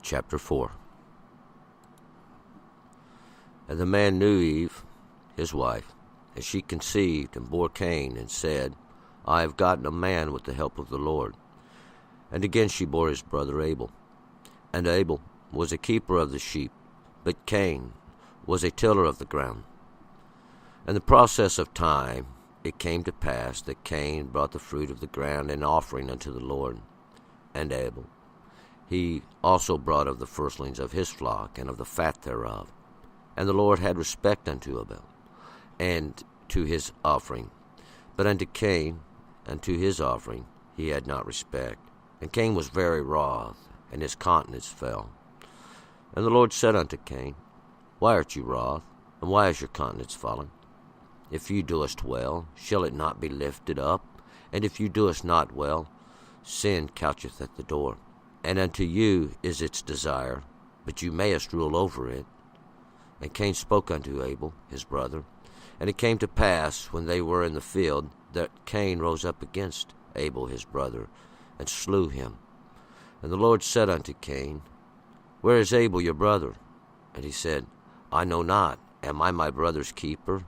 chapter 4. And the man knew Eve, his wife, and she conceived and bore Cain, and said, I have gotten a man with the help of the Lord. And again she bore his brother Abel. And Abel was a keeper of the sheep, but Cain was a tiller of the ground. In the process of time it came to pass that Cain brought the fruit of the ground in offering unto the Lord. And Abel, he also brought of the firstlings of his flock, and of the fat thereof. And the Lord had respect unto Abel, and to his offering. But unto Cain, and to his offering, he had not respect. And Cain was very wroth, and his countenance fell. And the Lord said unto Cain, Why art you wroth, and why is your countenance fallen? If you doest well, shall it not be lifted up? And if you doest not well, sin coucheth at the door. And unto you is its desire, but you mayest rule over it. And Cain spoke unto Abel, his brother. And it came to pass, when they were in the field, that Cain rose up against Abel his brother, and slew him. And the Lord said unto Cain, Where is Abel your brother? And he said, I know not. Am I my brother's keeper?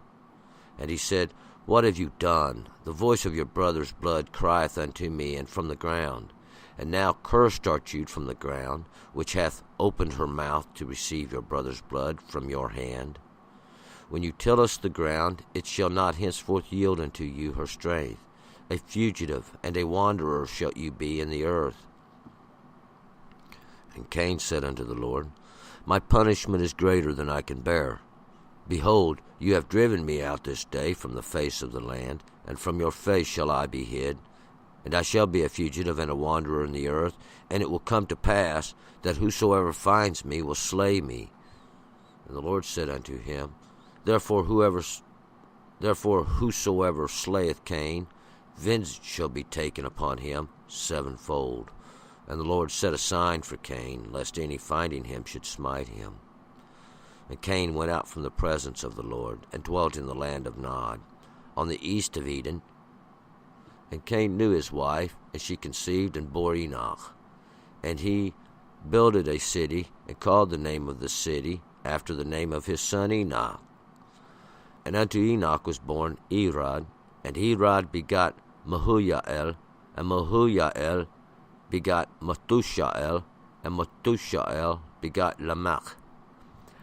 And he said, What have you done? The voice of your brother's blood crieth unto me, and from the ground. And now cursed art you from the ground, which hath opened her mouth to receive your brother's blood from your hand. When you tillest the ground, it shall not henceforth yield unto you her strength. A fugitive and a wanderer shall you be in the earth. And Cain said unto the Lord, My punishment is greater than I can bear. Behold, you have driven me out this day from the face of the land, and from your face shall I be hid. And I shall be a fugitive and a wanderer in the earth, and it will come to pass that whosoever finds me will slay me. And the Lord said unto him, Therefore whosoever slayeth Cain, vengeance shall be taken upon him sevenfold. And the Lord set a sign for Cain, lest any finding him should smite him. And Cain went out from the presence of the Lord, and dwelt in the land of Nod, on the east of Eden. And Cain knew his wife, and she conceived and bore Enoch. And he builded a city, and called the name of the city after the name of his son Enoch. And unto Enoch was born Irad, and Irad begot Mehujael, and Mehujael begot Methushael, and Methushael begot Lamech.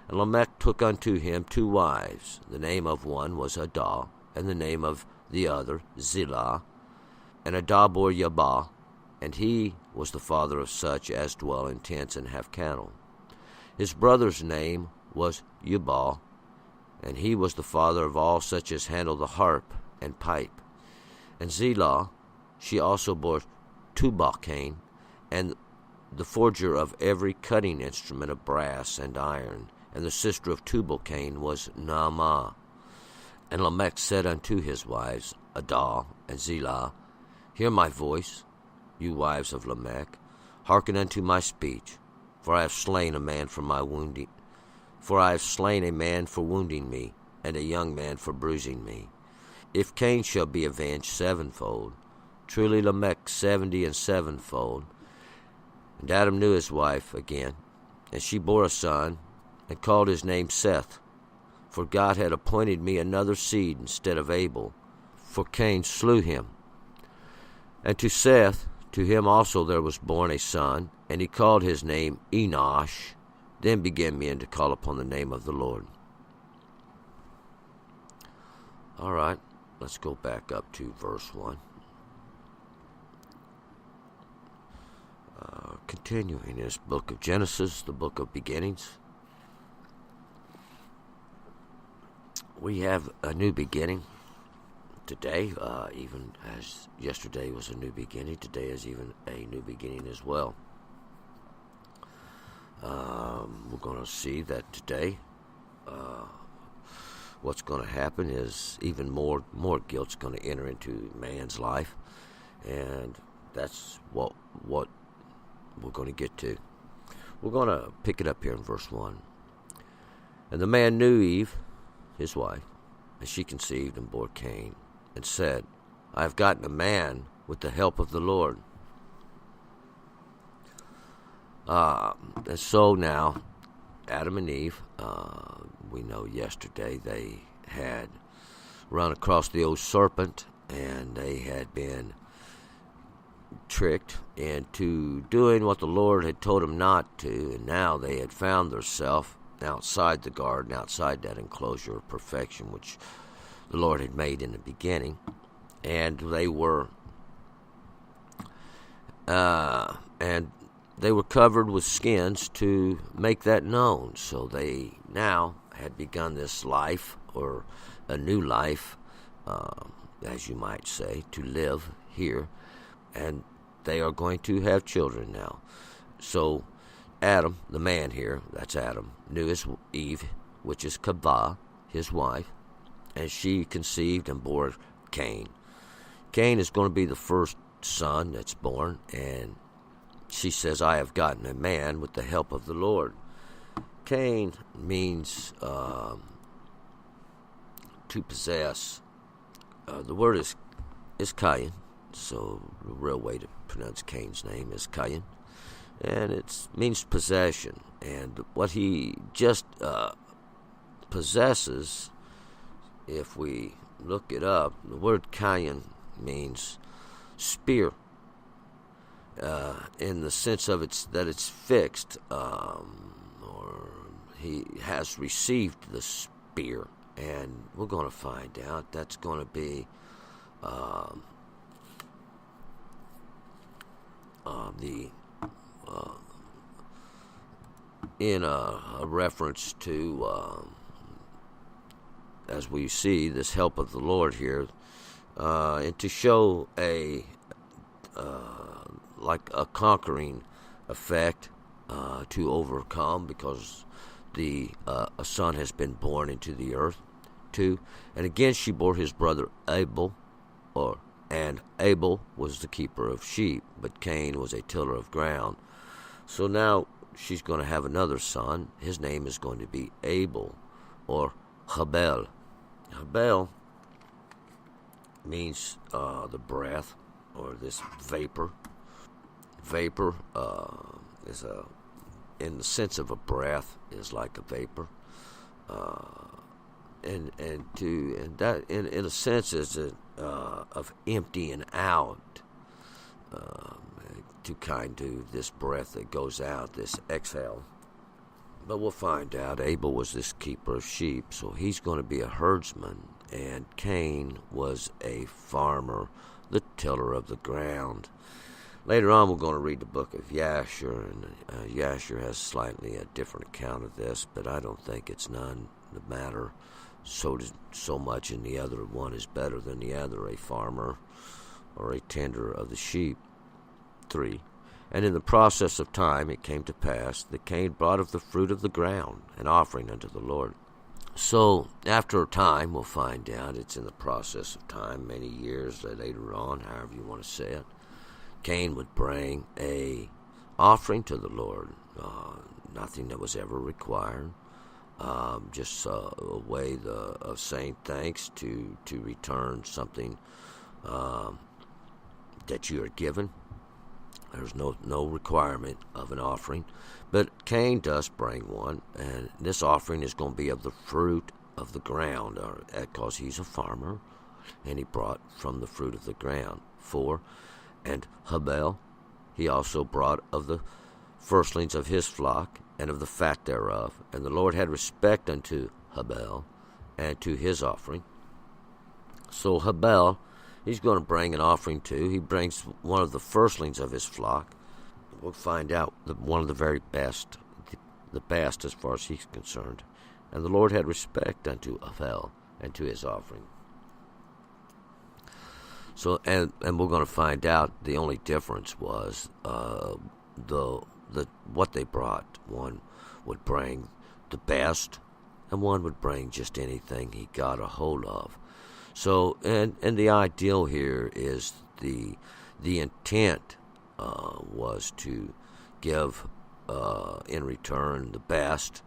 And Lamech took unto him 2 wives. The name of one was Adah, and the name of the other Zillah. And Adah bore Yabah, and he was the father of such as dwell in tents and have cattle. His brother's name was Yubal, and he was the father of all such as handle the harp and pipe. And Zillah, she also bore Tubal-Cain, and the forger of every cutting instrument of brass and iron. And the sister of Tubal-Cain was Naamah. And Lamech said unto his wives, Adah and Zillah, Hear my voice, you wives of Lamech, hearken unto my speech, for I have slain a man for my wounding. For I have slain a man for wounding me, and a young man for bruising me. If Cain shall be avenged sevenfold, truly Lamech 70 and sevenfold. And Adam knew his wife again, and she bore a son, and called his name Seth. For God had appointed me another seed instead of Abel, for Cain slew him. And to Seth, to him also there was born a son, and he called his name Enosh. Then began men to call upon the name of the Lord. All right, let's go back up to verse 1. Continuing in this book of Genesis, the book of beginnings. We have a new beginning today, even as yesterday was a new beginning. Today is even a new beginning as well. We're going to see that today what's going to happen is even more guilt's going to enter into man's life, and that's what we're going to get to. We're going to pick it up here in verse 1. And the man knew Eve, his wife, and she conceived and bore Cain, and said, I have gotten a man with the help of the Lord. And so now, Adam and Eve, we know yesterday they had run across the old serpent, and they had been tricked into doing what the Lord had told them not to, and now they had found themselves outside the garden, outside that enclosure of perfection which the Lord had made in the beginning, and they were covered with skins to make that known. So they now had begun this life, or a new life, as you might say, to live here, and they are going to have children now. So Adam, the man here, that's Adam, knew his Eve, which is Kavah, his wife, and she conceived and bore Cain. Cain is going to be the first son that's born, and she says, I have gotten a man with the help of the Lord. Cain means to possess. The word is Cain, so the real way to pronounce Cain's name is Cain, and it means possession. And what he just possesses, if we look it up, the word Cain means spear, in the sense of that it's fixed, or he has received the spear. And we're going to find out that's going to be in a reference to, as we see, this help of the Lord here, and to show like a conquering effect, to overcome, because a son has been born into the earth too. And again she bore his brother Abel, and Abel was the keeper of sheep, but Cain was a tiller of ground. So now she's going to have another son. His name is going to be Abel, or Habel. Habel means the breath, or this vapor. Vapor is in the sense of a breath, is like a vapor, and that in a sense is of emptying out, to kind of this breath that goes out, this exhale. But we'll find out Abel was this keeper of sheep, so he's going to be a herdsman, and Cain was a farmer, the tiller of the ground. Later on, we're going to read the book of Yashar, and Yashar has slightly a different account of this, but I don't think it's none the matter so much, and the other one is better than the other, a farmer or a tender of the sheep. 3. And in the process of time it came to pass that Cain brought of the fruit of the ground an offering unto the Lord. So after a time, we'll find out it's in the process of time, many years later on, however you want to say it, Cain would bring a offering to the Lord, nothing that was ever required, just a way of saying thanks, to return something that you are given. There's no requirement of an offering, but Cain does bring one, and this offering is going to be of the fruit of the ground, because he's a farmer, and he brought from the fruit of the ground. 4. And Habel, he also brought of the firstlings of his flock, and of the fat thereof. And the Lord had respect unto Habel, and to his offering. So Habel, he's going to bring an offering too. He brings one of the firstlings of his flock. We'll find out one of the very best, the best as far as he's concerned. And the Lord had respect unto Habel, and to his offering. So, and we're going to find out the only difference was what they brought. One would bring the best, and one would bring just anything he got a hold of. So, and the ideal here is the intent was to give in return the best.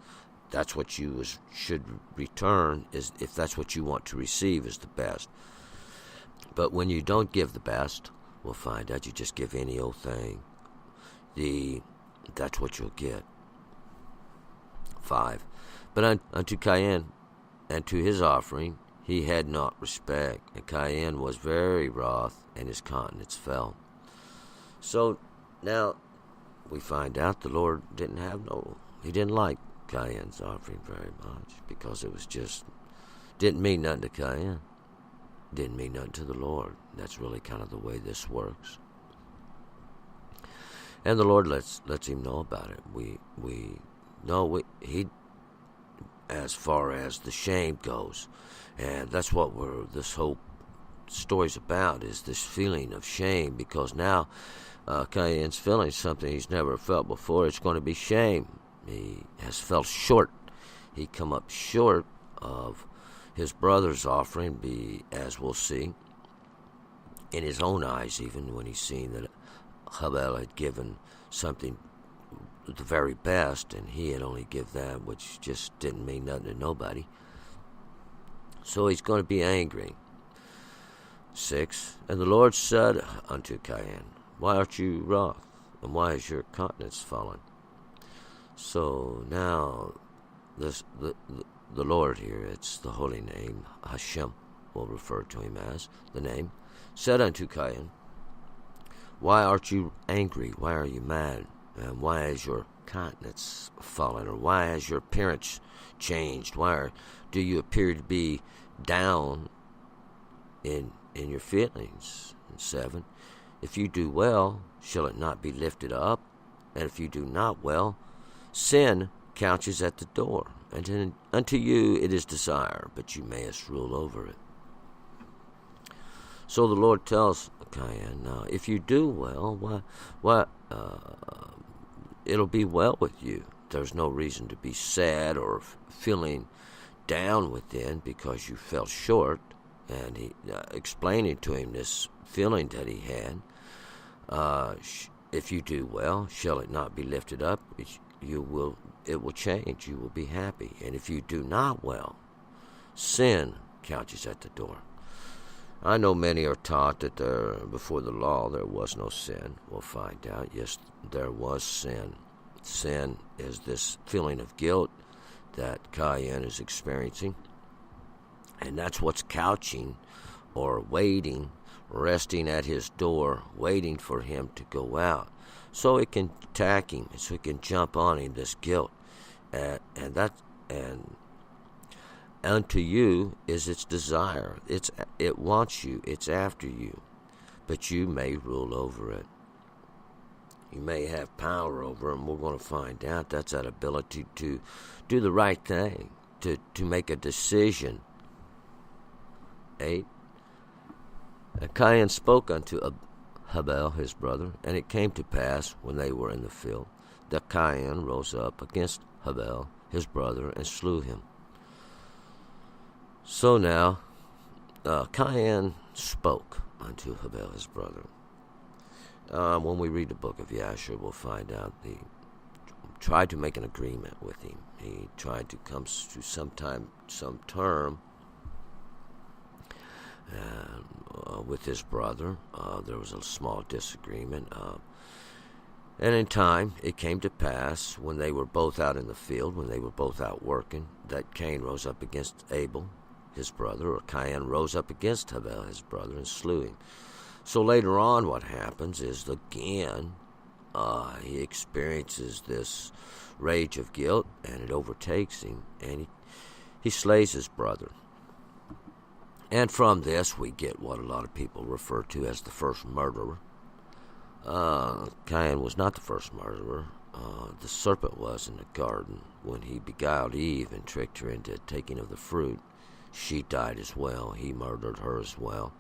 That's what you should return, is if that's what you want to receive, is the best. But when you don't give the best, we'll find out you just give any old thing. The That's what you'll get. 5. But unto Cain and to his offering he had not respect, and Cain was very wroth, and his countenance fell. So now we find out the Lord he didn't like Cain's offering very much, because it was just, didn't mean nothing to Cain, didn't mean nothing to the Lord. That's really kind of the way this works. And the Lord lets him know about it. We know he, as far as the shame goes, and that's what this whole story's about, is this feeling of shame, because now Cain's feeling something he's never felt before. It's going to be shame. He has felt short. He come up short of his brother's offering, as we'll see, in his own eyes, even when he's seen that Habel had given something the very best, and he had only give that, which just didn't mean nothing to nobody. So he's going to be angry. 6. And the Lord said unto Cain, Why art you wroth, and why is your countenance fallen? So now, the Lord here, it's the holy name, Hashem, we'll refer to him as the name, said unto Cain, Why art you angry? Why are you mad? And why is your countenance fallen? Or why has your appearance changed? Why do you appear to be down in your feelings? And 7. If you do well, shall it not be lifted up? And if you do not well, sin couches at the door. And unto you it is desire, but you mayest rule over it. So the Lord tells Cain, now, if you do well, it'll be well with you. There's no reason to be sad or feeling down within because you fell short. And he explaining to him this feeling that he had. If you do well, shall it not be lifted up? It will change. You will be happy. And if you do not well, sin couches at the door. I know many are taught that before the law there was no sin. We'll find out. Yes, there was sin. Sin is this feeling of guilt that Cain is experiencing. And that's what's couching or waiting, resting at his door, waiting for him to go out. So it can attack him, so it can jump on him, this guilt. And unto you is its desire. It wants you. It's after you. But you may rule over it. You may have power over it, and we're going to find out that's that ability to do the right thing, to make a decision. 8. And Cain spoke unto Habel his brother, and it came to pass, when they were in the field, that Cain rose up against Habel his brother, and slew him. So now, Cain spoke unto Habel his brother. When we read the book of Yashar, we'll find out he tried to make an agreement with him. He tried to come to some term with his brother. There was a small disagreement. And in time, it came to pass, when they were both out in the field, when they were both out working, that Cain rose up against Abel, his brother, or Cain rose up against Habel, his brother, and slew him. So later on, what happens is, again, he experiences this rage of guilt, and it overtakes him, and he slays his brother. And from this, we get what a lot of people refer to as the first murderer. Cain was not the first murderer. The serpent was in the garden when he beguiled Eve and tricked her into taking of the fruit. She died as well. He murdered her as well.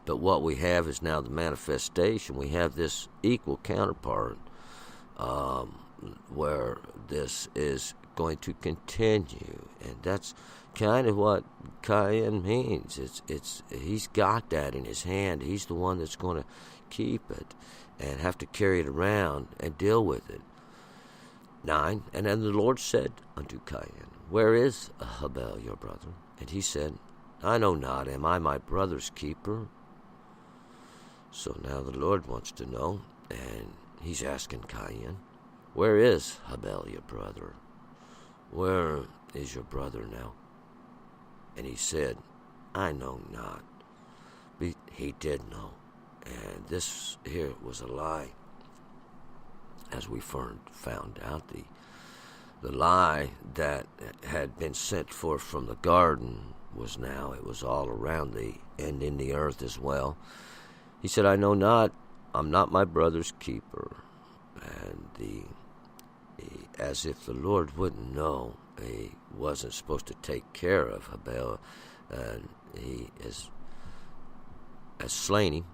But what we have is now the manifestation. We have this equal counterpart where this is going to continue, and that's kind of what Cain means. He's got that in his hand. He's the one that's going to keep it and have to carry it around and deal with it. 9. And then the Lord said unto Cain, Where is Habel your brother? And he said, I know not. Am I my brother's keeper? So now the Lord wants to know, and he's asking Cain, Where is Habel, your brother? Where is your brother now? And he said, I know not. He did know. And this here was a lie. As we found out, the lie that had been sent forth from the garden it was all around thee, and in the earth as well. He said, I know not, I'm not my brother's keeper. And as if the Lord wouldn't know, he wasn't supposed to take care of Habel, and he has slain him.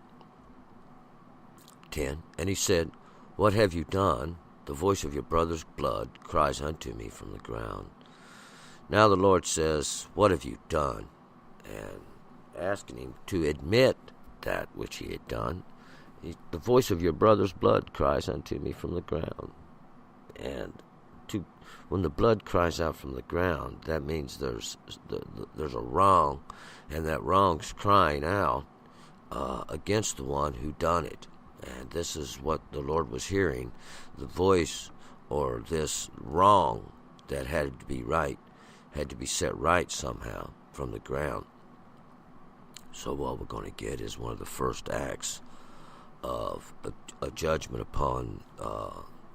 10. And he said, What have you done? The voice of your brother's blood cries unto me from the ground. Now the Lord says, What have you done? And asking him to admit that which he had done. The voice of your brother's blood cries unto me from the ground. And when the blood cries out from the ground, that means there's a wrong, and that wrong's crying out against the one who done it. And this is what the Lord was hearing, the voice, or this wrong that had to be right, had to be set right somehow from the ground. So what we're going to get is one of the first acts of a judgment upon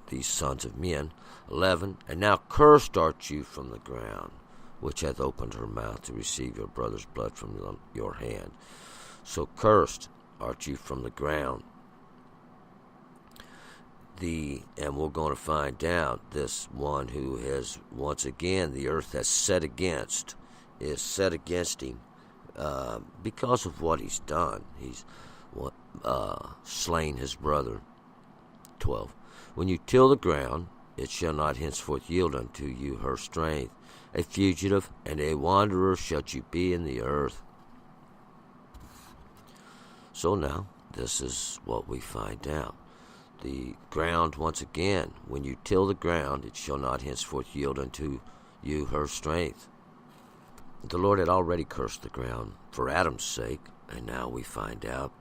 these sons of men. 11, and now cursed art you from the ground, which hath opened her mouth to receive your brother's blood from your hand. So cursed art you from the ground. And we're going to find out this one who has, once again, the earth has is set against him because of what he's done. He's slain his brother. 12. When you till the ground, it shall not henceforth yield unto you her strength. A fugitive and a wanderer shall you be in the earth. So now, this is what we find out. The ground, once again, when you till the ground, it shall not henceforth yield unto you her strength. The Lord had already cursed the ground for Adam's sake, and now we find out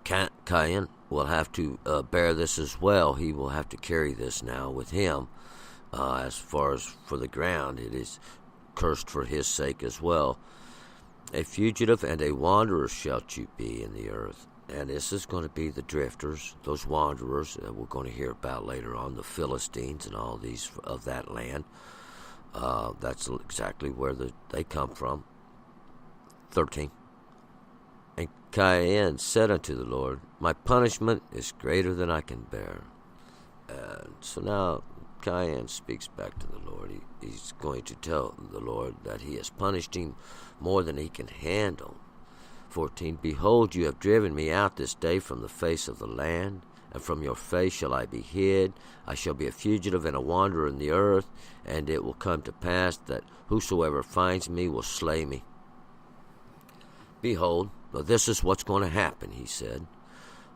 Cain will have to bear this as well. He will have to carry this now with him. As far as for the ground, it is cursed for his sake as well. A fugitive and a wanderer shalt you be in the earth. And this is going to be the drifters, those wanderers that we're going to hear about later on, the Philistines and all these of that land. That's exactly where they come from. 13. And Cain said unto the Lord, My punishment is greater than I can bear. And so now Cain speaks back to the Lord. He's going to tell the Lord that he has punished him more than he can handle. 14. Behold, you have driven me out this day from the face of the land, and from your face shall I be hid. I shall be a fugitive and a wanderer in the earth, and it will come to pass that whosoever finds me will slay me. Behold, well, this is what's going to happen, he said.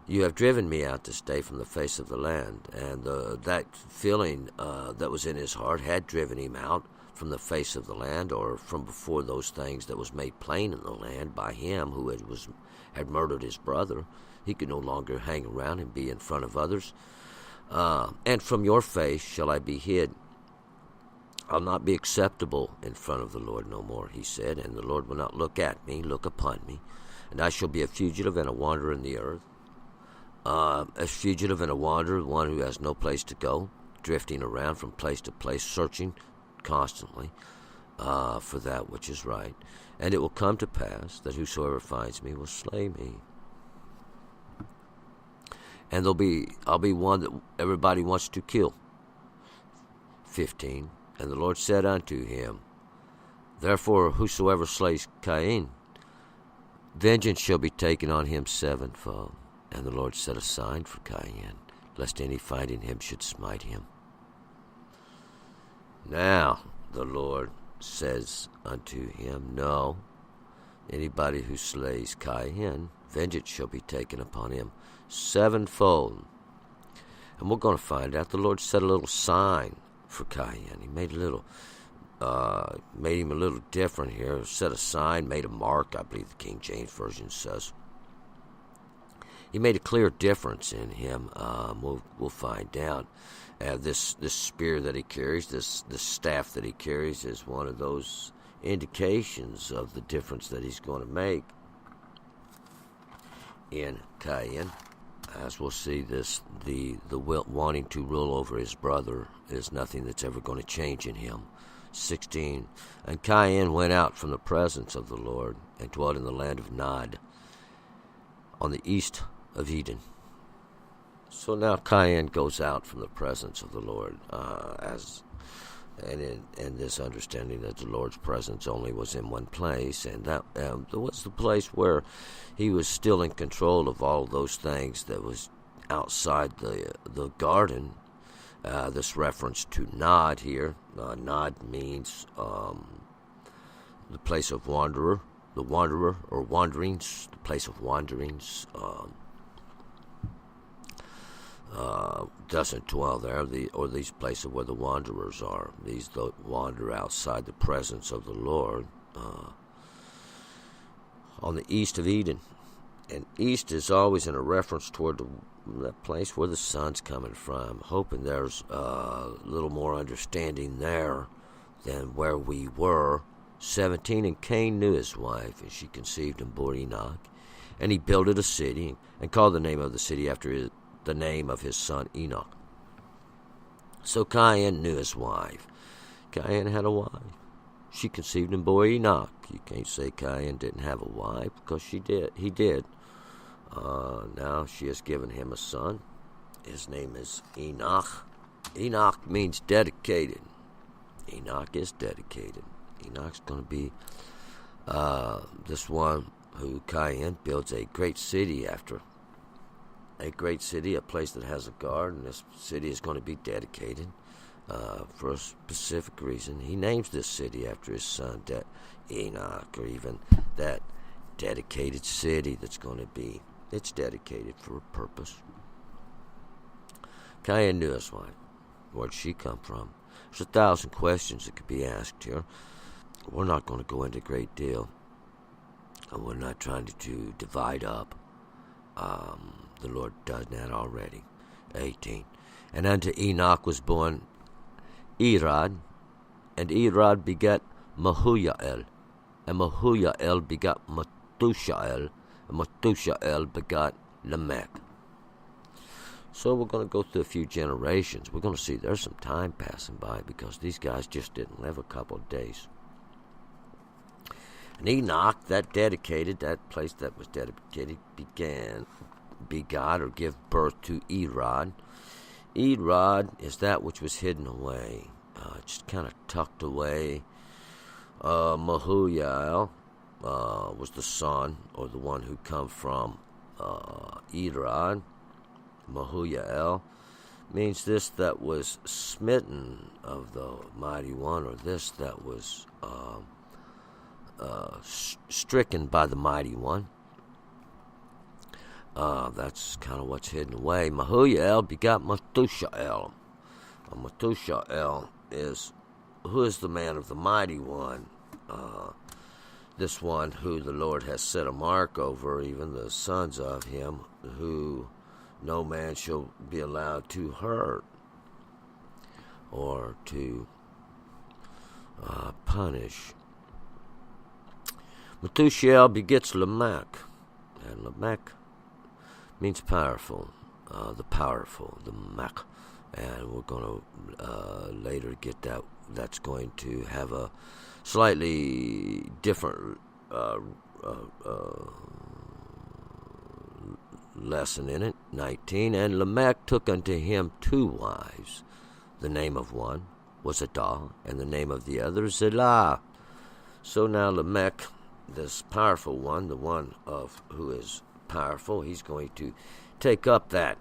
You have driven me out this day from the face of the land. And that feeling that was in his heart had driven him out from the face of the land, or from before those things that was made plain in the land by him who had murdered his brother. He could no longer hang around and be in front of others. And from your face shall I be hid. I'll not be acceptable in front of the Lord no more, he said, and the Lord will not look at me, look upon me. And I shall be a fugitive and a wanderer in the earth. A fugitive and a wanderer, one who has no place to go, drifting around from place to place, searching constantly for that which is right. And it will come to pass that whosoever finds me will slay me. And I'll be one that everybody wants to kill. 15. And the Lord said unto him, Therefore whosoever slays Cain, vengeance shall be taken on him sevenfold. And the Lord set a sign for Cain, lest any finding him should smite him. Now the Lord says unto him, No, anybody who slays Cain, vengeance shall be taken upon him sevenfold. And we're going to find out the Lord set a little sign for Cain. He made him a little different here. Set a sign, made a mark, I believe the King James Version says. he made a clear difference in him. We'll find out. This spear that he carries, this staff that he carries, is one of those indications of the difference that he's going to make in Cain. As we'll see, the wanting to rule over his brother is nothing that's ever going to change in him. 16. And Cain went out from the presence of the Lord and dwelt in the land of Nod, on the east of Eden. So now Cain goes out from the presence of the Lord, in this understanding that the Lord's presence only was in one place, and that was the place where he was still in control of all those things that was outside the garden. This reference to Nod here. Nod means the place of wanderer, the wanderer or wanderings, the place of wanderings. Doesn't dwell there, these places where the wanderers are. These that wander outside the presence of the Lord. On the east of Eden. And east is always in a reference toward that place where the sun's coming from. Hoping there's a little more understanding there than where we were. 17, and Cain knew his wife, and she conceived and bore Enoch. And he builded a city, and called the name of the city after the name of his son Enoch. So Cain knew his wife. Cain had a wife. She conceived and bore Enoch. You can't say Cain didn't have a wife, because she did. He did. Now she has given him a son. His name is Enoch. Enoch means dedicated. Enoch is dedicated. Enoch's going to be this one who Cain builds a great city after. A great city, a place that has a garden. This city is going to be dedicated for a specific reason. He names this city after his son, Enoch, or even that dedicated city that's going to be. It's dedicated for a purpose. Cain knew his wife. Where'd she come from? There's 1,000 questions that could be asked here. We're not going to go into a great deal. And we're not trying to divide up. The Lord does that already. 18. And unto Enoch was born Irad, and Irad begat Mahujael, and Mahujael begat Methushael, and Methushael begat Lamech. So we're going to go through a few generations. We're going to see there's some time passing by, because these guys just didn't live a couple of days. And Enoch, that place that was dedicated, begot or give birth to Irad. Irad is that which was hidden away, just kind of tucked away. Mahujael was the son, or the one who come from Irad. Mahujael means this that was smitten of the mighty one, or this that was stricken by the mighty one. That's kind of what's hidden away. Mahujael begot Methushael. Methushael who is the man of the mighty one. This one who the Lord has set a mark over, even the sons of him, who no man shall be allowed to hurt or to punish. Methushael begets Lamech, and Lamech means powerful, the powerful, the Mech, and we're going to later get that. That's going to have a slightly different lesson in it. 19, and Lamech took unto him 2 wives. The name of one was Adah, and the name of the other Zillah. So now Lamech, this powerful one, the one of who is powerful, he's going to take up that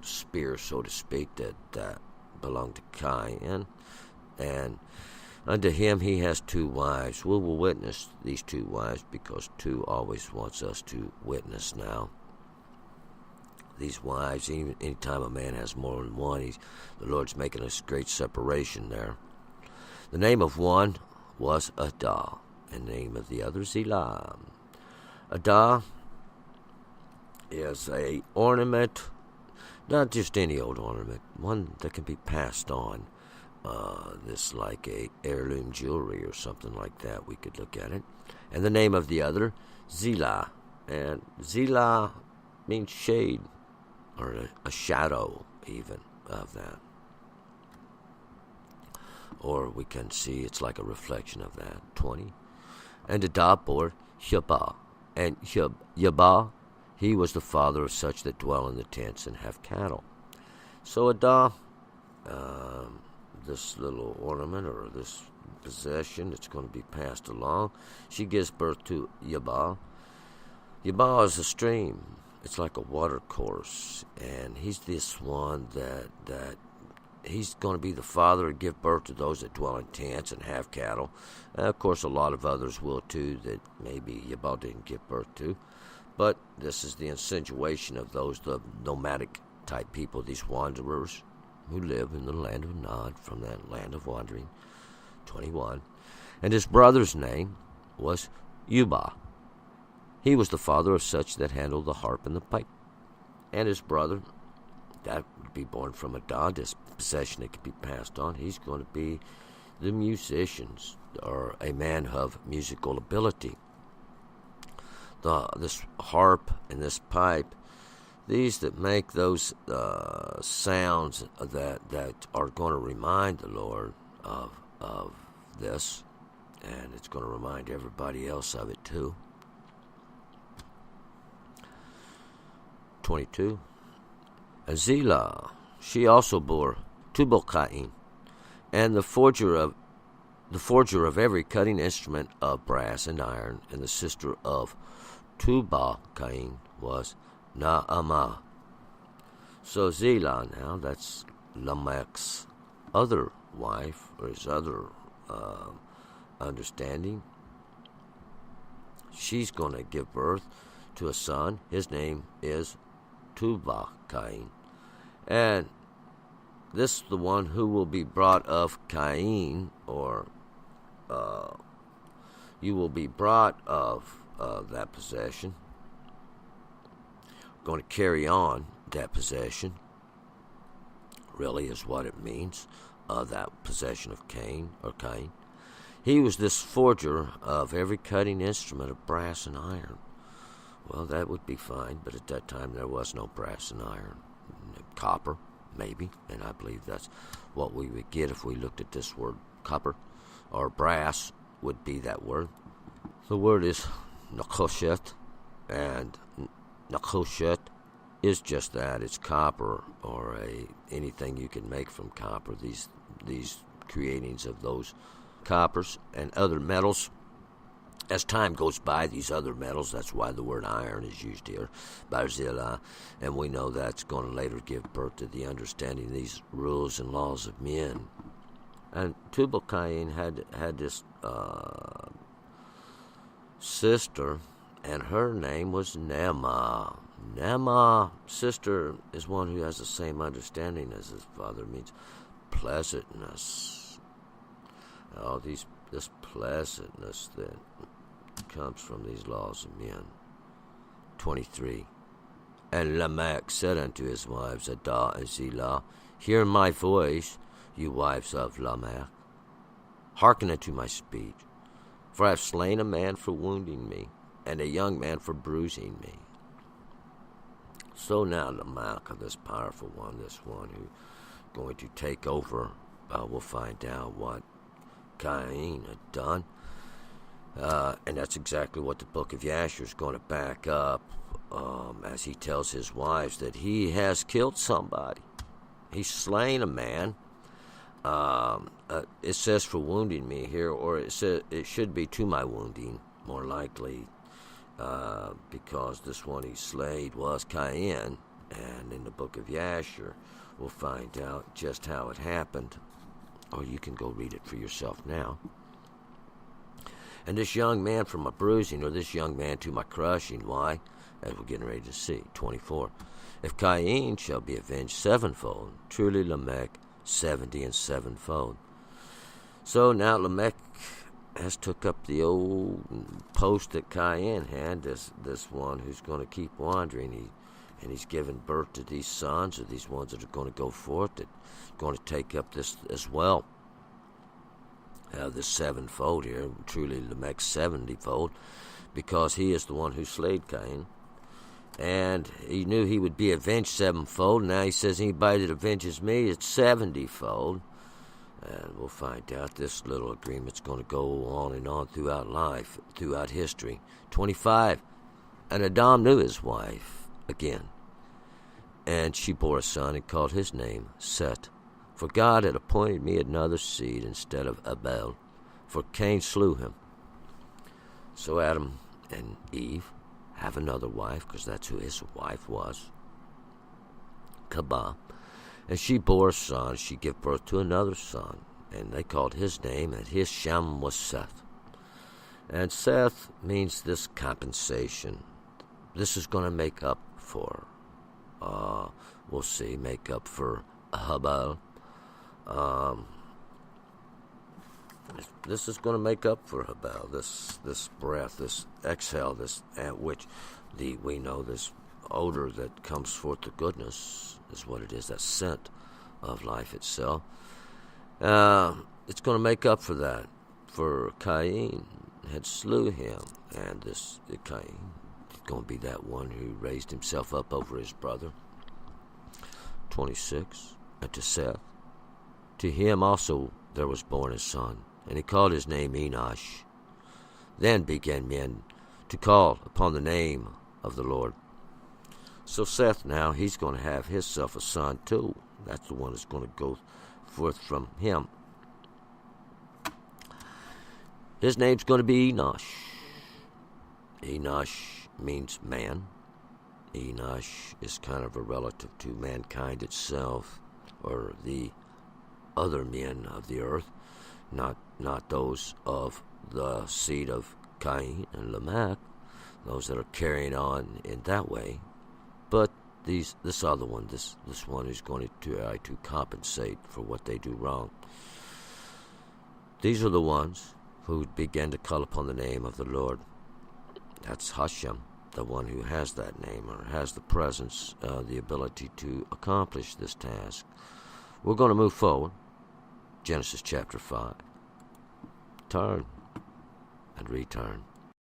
spear, so to speak, that belonged to Cain, and unto him he has 2 wives. We will witness these 2 wives, because 2 always wants us to witness now. These wives, even anytime a man has more than one, the Lord's making a great separation there. The name of one was Adah, and the name of the other Zillah. Adah is a ornament, not just any old ornament, one that can be passed on. This like a heirloom jewelry or something like that. We could look at it. And the name of the other, Zillah. And Zillah means shade, or a shadow even of that. Or we can see it's like a reflection of that. 20. And Adah bore Hubah. And Hubah, he was the father of such that dwell in the tents and have cattle. So Adah, this little ornament or this possession that's going to be passed along, she gives birth to Hubah. Hubah is a stream. It's like a water course, and he's this one that he's going to be the father and give birth to those that dwell in tents and have cattle. And of course, a lot of others will too that maybe Hubah didn't give birth to. But this is the insinuation of those, the nomadic type people, these wanderers who live in the land of Nod, from that land of wandering. 21. And his brother's name was Hubah. He was the father of such that handled the harp and the pipe. And his brother, that would be born from Adah, this possession that could be passed on. He's going to be the musicians, or a man of musical ability. This harp and this pipe, these that make those sounds that are going to remind the Lord of this, and it's going to remind everybody else of it too. 22. And Zillah, she also bore Tubal-Cain, and the forger of every cutting instrument of brass and iron, and the sister of Tubal-Cain was Naamah. So Zillah now, that's Lamech's other wife, or his other understanding. She's going to give birth to a son. His name is Tubal-Cain. And this is the one who will be brought of Cain, or you will be brought of that possession. Going to carry on that possession, really is what it means, that possession of Cain, or Cain. He was this forger of every cutting instrument of brass and iron. Well, that would be fine, but at that time there was no brass and iron. Copper, maybe, and I believe that's what we would get if we looked at this word. Copper, or brass, would be that word. The word is Nechoshet, and Nechoshet is just that. It's copper, or anything you can make from copper. These creatings of those coppers and other metals. As time goes by, these other metals, that's why the word iron is used here, Barzillah, and we know that's going to later give birth to the understanding of these rules and laws of men. And Tubal-Cain had this sister, and her name was Naamah. Naamah, sister, is one who has the same understanding as his father, means pleasantness. Oh, this pleasantness that comes from these laws of men. 23. And Lamech said unto his wives, Adah and Zillah, hear my voice, you wives of Lamech. Hearken unto my speech. For I have slain a man for wounding me, and a young man for bruising me. So now Lamech, this powerful one, this one who's going to take over, we'll find out what Cain had done. And that's exactly what the book of Yashar is going to back up, as he tells his wives that he has killed somebody. He's slain a man. It says for wounding me here, or it should be to my wounding, more likely, because this one he slayed was Cain, and in the book of Yashar we'll find out just how it happened, or you can go read it for yourself now. And this young man from my bruising, or this young man to my crushing. Why? As we're getting ready to see. 24. If Cain shall be avenged sevenfold, truly Lamech 70 and sevenfold. So now Lamech has took up the old post that Cain had, this one who's going to keep wandering. He and he's given birth to these sons, or these ones that are going to go forth, that are going to take up this as well. This sevenfold here, truly Lamech's 70-fold, because he is the one who slayed Cain. And he knew he would be avenged sevenfold. Now he says anybody that avenges me, it's 70-fold. And we'll find out this little agreement's going to go on and on throughout life, throughout history. 25. And Adam knew his wife again, and she bore a son and called his name Seth. For God had appointed me another seed instead of Abel, for Cain slew him. So Adam and Eve have another wife, because that's who his wife was, Kabah. And she bore a son. She gave birth to another son, and they called his name, and his Shem was Seth. And Seth means this compensation. This is going to make up for, we'll see, make up for Habal. This is going to make up for Habal, this breath, this exhale, this at which we know this odor that comes forth to goodness is what it is, that scent of life itself. It's going to make up for that, for Cain had slew him, and this Cain is going to be that one who raised himself up over his brother. 26. And to Seth, to him also there was born a son, and he called his name Enosh. Then began men to call upon the name of the Lord. So Seth now, he's going to have himself a son too. That's the one that's going to go forth from him. His name's going to be Enosh. Enosh means man. Enosh is kind of a relative to mankind itself, or the other men of the earth, not those of the seed of Cain and Lamech, those that are carrying on in that way, but this other one, this one who's going to try to compensate for what they do wrong. These are the ones who began to call upon the name of the Lord. That's Hashem, the one who has that name, or has the presence, the ability to accomplish this task. We're going to move forward. Genesis chapter 5. Turn and return.